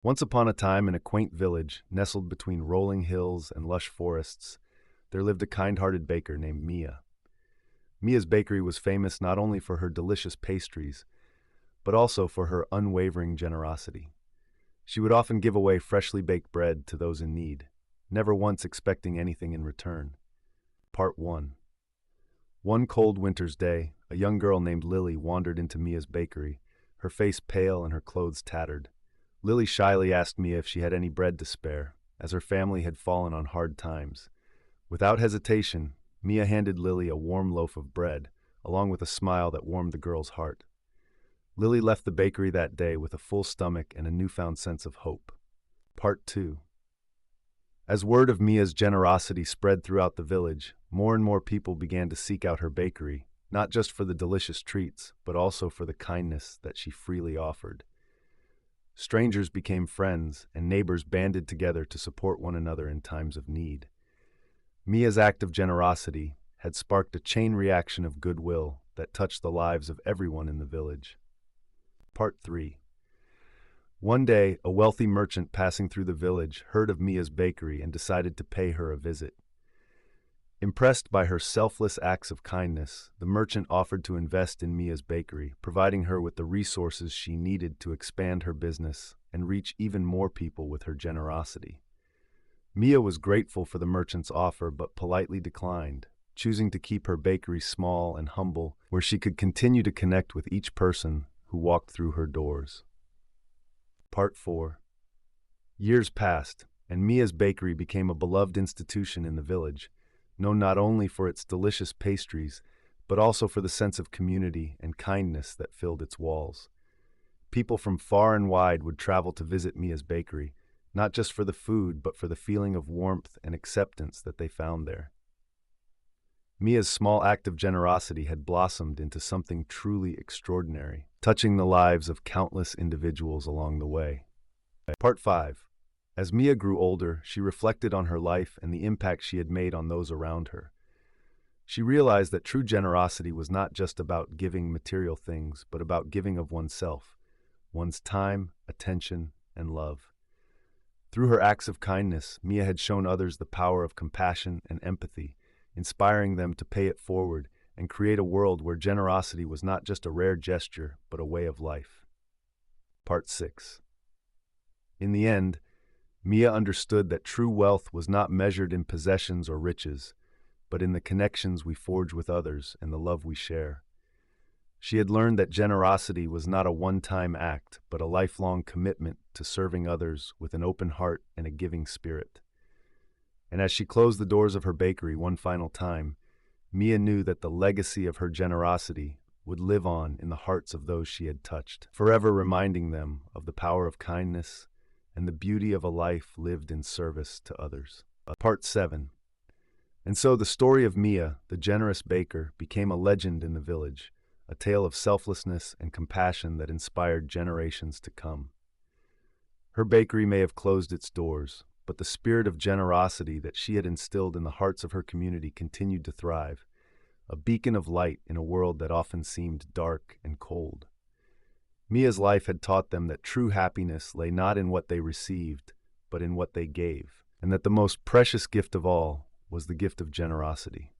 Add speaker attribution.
Speaker 1: Once upon a time, in a quaint village nestled between rolling hills and lush forests, there lived a kind-hearted baker named Mia. Mia's bakery was famous not only for her delicious pastries, but also for her unwavering generosity. She would often give away freshly baked bread to those in need, never once expecting anything in return. Part 1. One cold winter's day, a young girl named Lily wandered into Mia's bakery, her face pale and her clothes tattered. Lily shyly asked Mia if she had any bread to spare, as her family had fallen on hard times. Without hesitation, Mia handed Lily a warm loaf of bread, along with a smile that warmed the girl's heart. Lily left the bakery that day with a full stomach and a newfound sense of hope. Part 2. As word of Mia's generosity spread throughout the village, more and more people began to seek out her bakery, not just for the delicious treats, but also for the kindness that she freely offered. Strangers became friends, and neighbors banded together to support one another in times of need. Mia's act of generosity had sparked a chain reaction of goodwill that touched the lives of everyone in the village. Part 3. One day, a wealthy merchant passing through the village heard of Mia's bakery and decided to pay her a visit. Impressed by her selfless acts of kindness, the merchant offered to invest in Mia's bakery, providing her with the resources she needed to expand her business and reach even more people with her generosity. Mia was grateful for the merchant's offer but politely declined, choosing to keep her bakery small and humble, where she could continue to connect with each person who walked through her doors. Part 4. Years passed, and Mia's bakery became a beloved institution in the village, known not only for its delicious pastries, but also for the sense of community and kindness that filled its walls. People from far and wide would travel to visit Mia's bakery, not just for the food, but for the feeling of warmth and acceptance that they found there. Mia's small act of generosity had blossomed into something truly extraordinary, touching the lives of countless individuals along the way. Part 5. As Mia grew older, she reflected on her life and the impact she had made on those around her. She realized that true generosity was not just about giving material things, but about giving of oneself, one's time, attention, and love. Through her acts of kindness, Mia had shown others the power of compassion and empathy, inspiring them to pay it forward and create a world where generosity was not just a rare gesture, but a way of life. Part 6. In the end, Mia understood that true wealth was not measured in possessions or riches, but in the connections we forge with others and the love we share. She had learned that generosity was not a one-time act, but a lifelong commitment to serving others with an open heart and a giving spirit. And as she closed the doors of her bakery one final time, Mia knew that the legacy of her generosity would live on in the hearts of those she had touched, forever reminding them of the power of kindness and the beauty of a life lived in service to others. Part 7. And so the story of Mia, the generous baker, became a legend in the village, a tale of selflessness and compassion that inspired generations to come. Her bakery may have closed its doors, but the spirit of generosity that she had instilled in the hearts of her community continued to thrive, a beacon of light in a world that often seemed dark and cold. Mia's life had taught them that true happiness lay not in what they received, but in what they gave, and that the most precious gift of all was the gift of generosity.